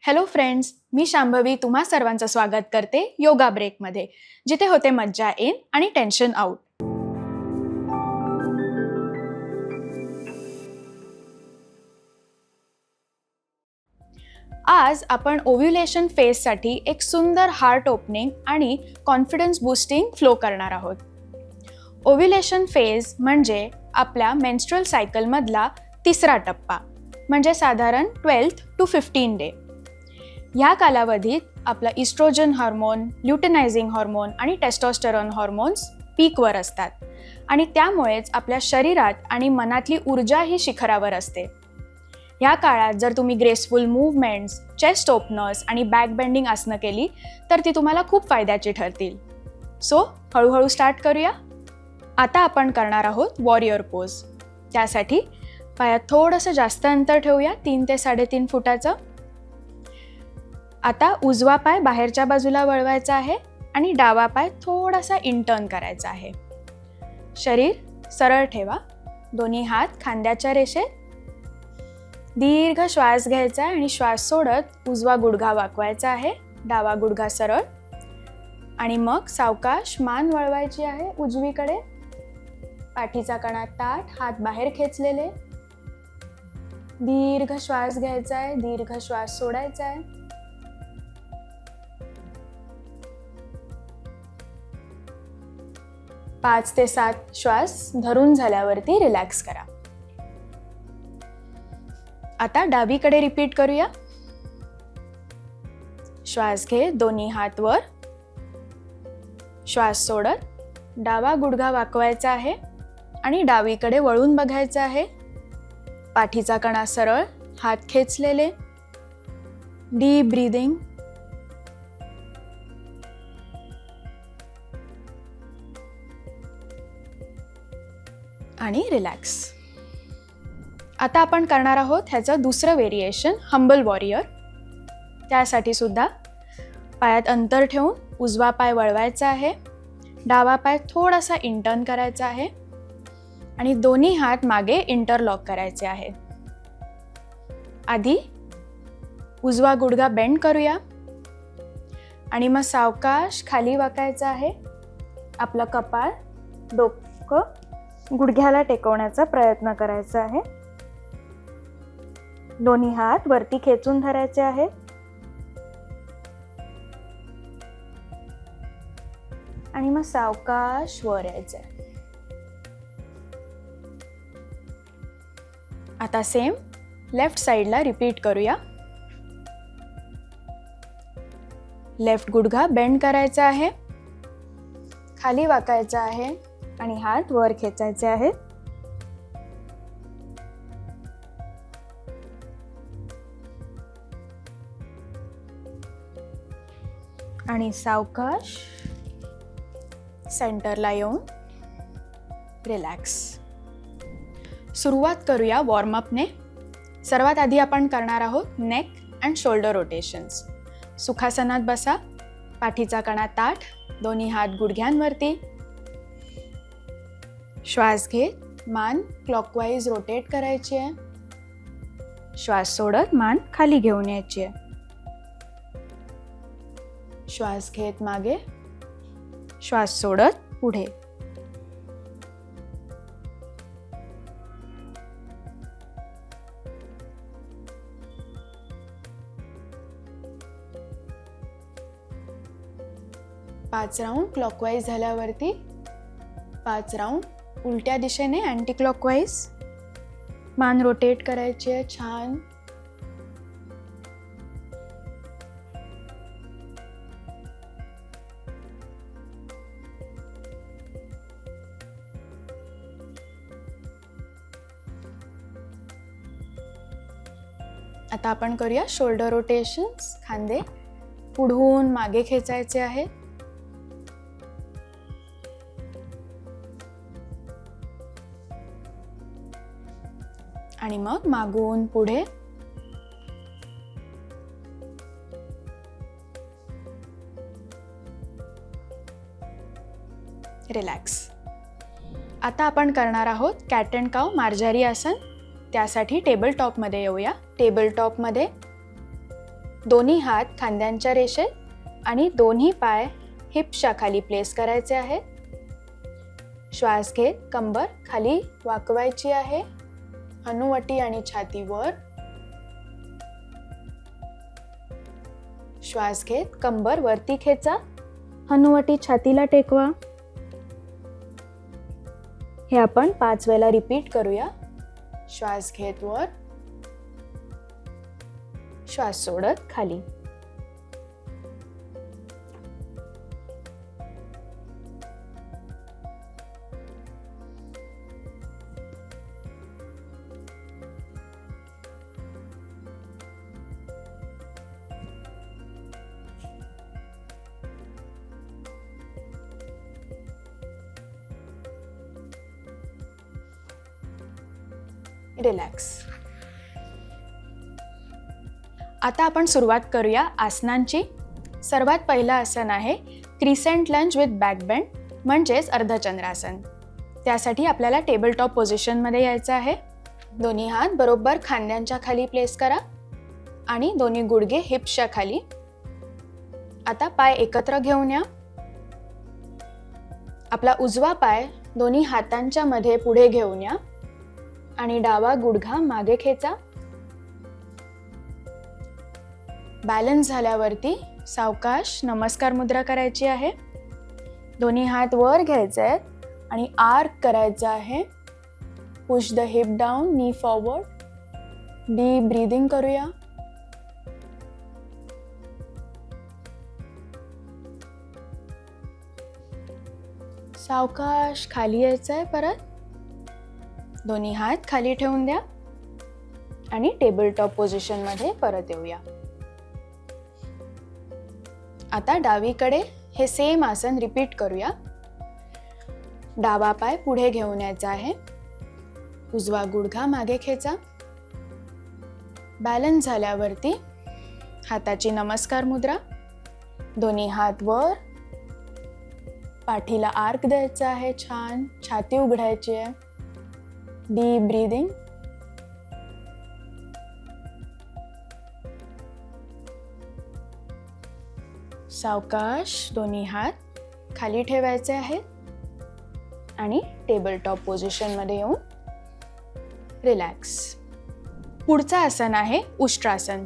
Hello friends, मी शांभवी तुम्हा सर्वांचं स्वागत करते योगा ब्रेकमध्ये, जिथे होते मज्जा इन आणि टेन्शन आउट. आज आपण ओव्ह्युलेशन फेजसाठी एक सुंदर हार्ट ओपनिंग आणि कॉन्फिडन्स बूस्टिंग फ्लो करणार आहोत. ओव्ह्युलेशन फेज म्हणजे आपल्या मेन्स्ट्रुअल सायकलमधला तिसरा टप्पा, म्हणजे साधारण 12th to 15 डे. ह्या कालावधीत आपला इस्ट्रोजन हार्मोन, ल्युटेनायझिंग हार्मोन आणि टेस्टोस्टेरॉन हार्मोन्स पीकवर असतात आणि त्यामुळेच आपल्या शरीरात आणि मनातली ऊर्जा ही शिखरावर असते. ह्या काळात जर तुम्ही ग्रेसफुल मूव्हमेंट्स, चेस्ट ओपनर्स आणि बॅक बेंडिंग आसनं केली तर ती तुम्हाला खूप फायद्याची ठरतील. सो हळूहळू स्टार्ट करूया. आता आपण करणार आहोत वॉरियर पोज. त्यासाठी पायात थोडंसं जास्त अंतर ठेवूया, 3 ते 3.5 फुटाचं. आता उजवा पाय बाहेरच्या बाजूला वळवायचा आहे आणि डावा पाय थोडासा इंटर्न करायचा आहे. शरीर सरळ ठेवा, दोन्ही हात खांद्याच्या रेषेत. दीर्घ श्वास घ्यायचा आहे आणि श्वास सोडत उजवा गुडघा वाकवायचा आहे, डावा गुडघा सरळ. आणि मग सावकाश मान वळवायची आहे उजवीकडे. पाठीचा कणा ताठ, हात बाहेर खेचलेले. दीर्घ श्वास घ्यायचा आहे, दीर्घ श्वास सोडायचा आहे. पाच ते 7 श्वास धरून झाल्यावरती रिलॅक्स करा. आता डावीकडे रिपीट करूया. श्वास घे, दोन्ही हात वर. श्वास सोडत डावा गुडघा वाकवायचा आहे आणि डावीकडे वळून बघायचं आहे. पाठीचा कणा सरळ, हात खेचलेले. Deep breathing. आणि रिलॅक्स. आता आपण करणार आहोत ह्याचं दुसरं व्हेरिएशन, हंबल वॉरियर. त्यासाठी सुद्धा पायात अंतर ठेवून उजवा पाय वळवायचा आहे, डावा पाय थोडासा इंटर्न करायचा आहे आणि दोन्ही हात मागे इंटरलॉक करायचे आहे. आधी उजवा गुडघा बेंड करूया आणि मग सावकाश खाली वाकायचं आहे. आपलं कपाळ, डोकं गुडघ्याला टेकवण्याचा प्रयत्न करायचा आहे. दोन्ही हात वरती खेचून धरायचे आहे. आणि मग सावकाश वर यायचं आहे. आता सेम लेफ्ट साइडला रिपीट करूया. लेफ्ट गुडघा बेंड करायचा आहे, खाली वाकायचा आहे आणि हात वर खेचायचे आहेत. आणि सावकाश सेंटरला येऊन रिलॅक्स. सुरुवात करूया वॉर्मअपने. सर्वात आधी आपण करणार आहोत नेक अँड शोल्डर रोटेशन्स. सुखासनात बसा, पाठीचा कणा ताठ, दोन्ही हात गुडघ्यांवरती. श्वास घेत मान क्लॉकवाईज रोटेट करायची आहे. श्वास सोडत मान खाली घेऊन यायची आहे. श्वास घेत मागे, श्वास सोडत पुढे. पाच राऊंड क्लॉकवाईज झाल्यावरती 5 राऊंड उलट्या दिशेने अँटी क्लॉकवाईज. मान रोटेट करायची आहे. छान. आता आपण करूया शोल्डर रोटेशन्स. खांदे पुढून मागे खेचायचे आहेत. आणि मग मागून पुढे. रिलॅक्स. आता आपण करणार आहोत कॅट अँड काव मार्जारी आसन. त्यासाठी टेबल टॉपमध्ये येऊया. टेबल टॉपमध्ये दोन्ही हात खांद्यांच्या रेषेत आणि दोन्ही पाय हिप्सच्या खाली प्लेस करायचे आहेत. श्वास घेत कंबर खाली वाकवायची आहे. हनुवटी आणि छाती वर. श्वास घेत कंबर वरती खेचा. हनुवटी छातीला टेकवा. हे आपण 5 वेळा रिपीट करूया. श्वास घेत वर. श्वास सोडत खाली. रिलॅक्स. आता आपण सुरुवात करूया आसनांची. सर्वात पहिलं आसन आहे crescent lunge with back bend म्हणजेच अर्धचंद्रासन. त्यासाठी आपल्याला टेबल टॉप पोझिशनमध्ये यायचं आहे. दोन्ही हात बरोबर खांद्यांच्या खाली प्लेस करा आणि दोन्ही गुडघे हिप्सच्या खाली. आता पाय एकत्र घेऊन या. आपला उजवा पाय दोन्ही हातांच्या मध्ये पुढे घेऊन या आणि डावा गुडघा मागे खेचा. बॅलन्स झाल्यावरती सावकाश नमस्कार मुद्रा करायची आहे. दोन्ही हात वर घ्यायचे आहेत आणि आर्क करायचं आहे. पुश द हिप डाऊन, नी फॉरवर्ड. डीप ब्रीदिंग करूया. सावकाश खाली यायचं आहे. परत दोन्ही हात खाली ठेवून द्या आणि टेबल टॉप पोझिशन मध्ये परत येऊया. आता डावीकडे हे सेम आसन रिपीट करूया. डावा पाय पुढे घेऊन यायचा आहे. उजवा गुडघा मागे खेचा. बॅलन्स झाल्यावरती हाताची नमस्कार मुद्रा. दोन्ही हात वर. पाठीला आर्क द्यायचा आहे. छान छाती उघडायची आहे. Deep breathing. सावकाश दोन्ही हात खाली ठेवायचे आहेत आणि टेबल टॉप पोझिशन मध्ये येऊन रिलॅक्स. पुढचं आसन आहे उष्ट्रासन.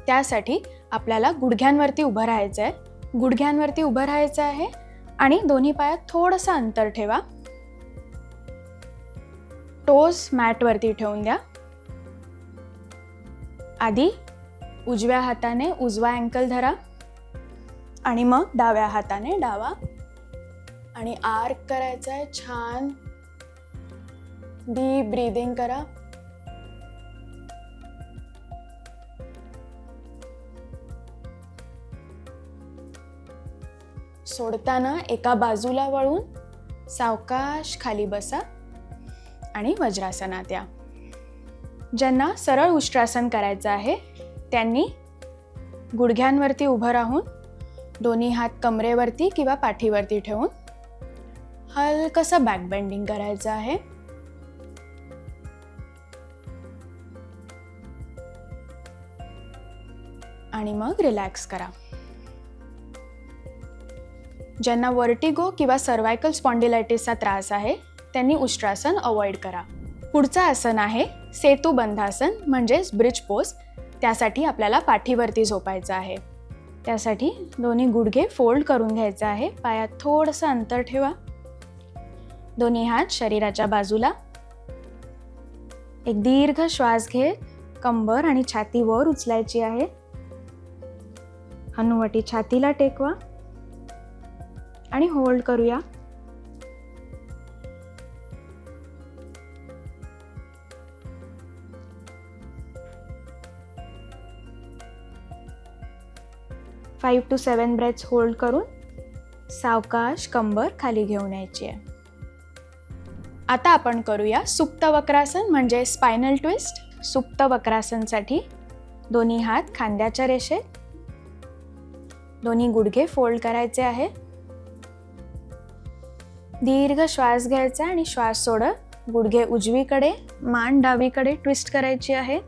त्यासाठी आपल्याला गुडघ्यांवरती उभं राहायचं आहे. गुडघ्यांवरती उभं राहायचं आहे आणि दोन्ही पायात थोडंसं अंतर ठेवा. टोज मॅट वरती ठेवून द्या. आधी उजव्या हाताने उजवा अँकल धरा आणि मग डाव्या हाताने डावा आणि आर्क करायचा आहे. छान डीप ब्रीदिंग करा. सोडताना एका बाजूला वळून सावकाश खाली बसा आणि वज्रासनात या. ज्यांना सरळ उष्ट्रासन करायचं आहे त्यांनी गुडघ्यांवरती उभं राहून दोन्ही हात कमरेवरती किंवा पाठीवरती ठेवून हलकसं बॅक बेंडिंग करायचं आहे. आणि मग रिलॅक्स करा. ज्यांना वर्टिगो किंवा सर्वायकल स्पॉन्डिलायटिसचा त्रास आहे त्यांनी उष्ट्रासन अवॉइड करा. पुढचं आसन आहे सेतुबंधासन म्हणजेच ब्रिज पोज. त्यासाठी आपल्याला पाठीवरती झोपायचं आहे. त्यासाठी दोन्ही गुडघे फोल्ड करून घ्यायचं आहे. पायात थोडंसं अंतर ठेवा. दोन्ही हात शरीराच्या बाजूला. एक दीर्घ श्वास घेत कंबर आणि छाती वर उचलायची आहे. हनुवटी छातीला टेकवा आणि होल्ड करूया. फाइव टू 7 ब्रेथ्स होल्ड करून सावकाश कंबर खाली घेऊन यायची आहे. आता आपण करूया सुप्त वक्रासन म्हणजे स्पायनल ट्विस्ट. सुप्त वक्रासनसाठी दोन्ही हात खांद्याच्या रेषेत. दोन्ही गुडघे फोल्ड करायचे आहे. दीर्घ श्वास घ्यायचा आणि श्वास सोडत गुडघे उजवीकडे मान डावीकडे ट्विस्ट करायची आहे.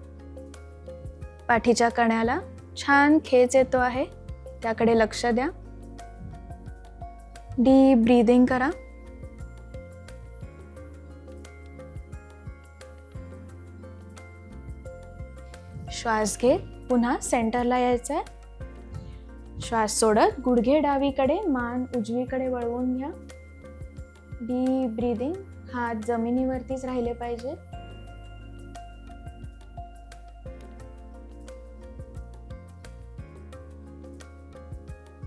पाठीच्या कण्याला छान खेच येतो आहे, त्याकडे लक्ष द्या. डीप ब्रीदिंग करा. श्वास घेत पुन्हा सेंटरला यायचंय. श्वास सोडत गुडघे डावीकडे, मान उजवीकडे वळवून घ्या. Deep breathing. हात जमिनीवरतीच राहिले पाहिजे.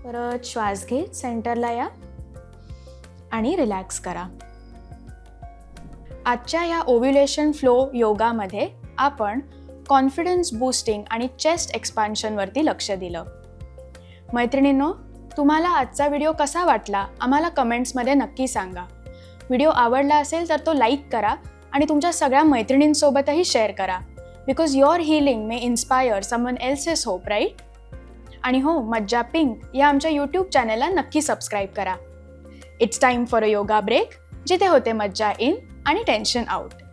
परत श्वास घेत सेंटरला या आणि रिलॅक्स करा. आजच्या या ओव्ह्युलेशन फ्लो योगामध्ये आपण कॉन्फिडन्स बूस्टिंग आणि चेस्ट एक्सपान्शनवरती लक्ष दिलं. मैत्रिणींनो, तुम्हाला आजचा व्हिडिओ कसा वाटला आम्हाला कमेंट्समध्ये नक्की सांगा. व्हिडिओ आवडला असेल तर तो लाईक करा आणि तुमच्या सगळ्या मैत्रिणींसोबतही शेअर करा. Because your healing may inspire someone else's hope, right? आणि हो, मज्जा पिंक या आमच्या यूट्यूब चॅनलला नक्की सबस्क्राईब करा. It's time for a yoga break, जिथे होते मज्जा इन आणि टेन्शन आउट.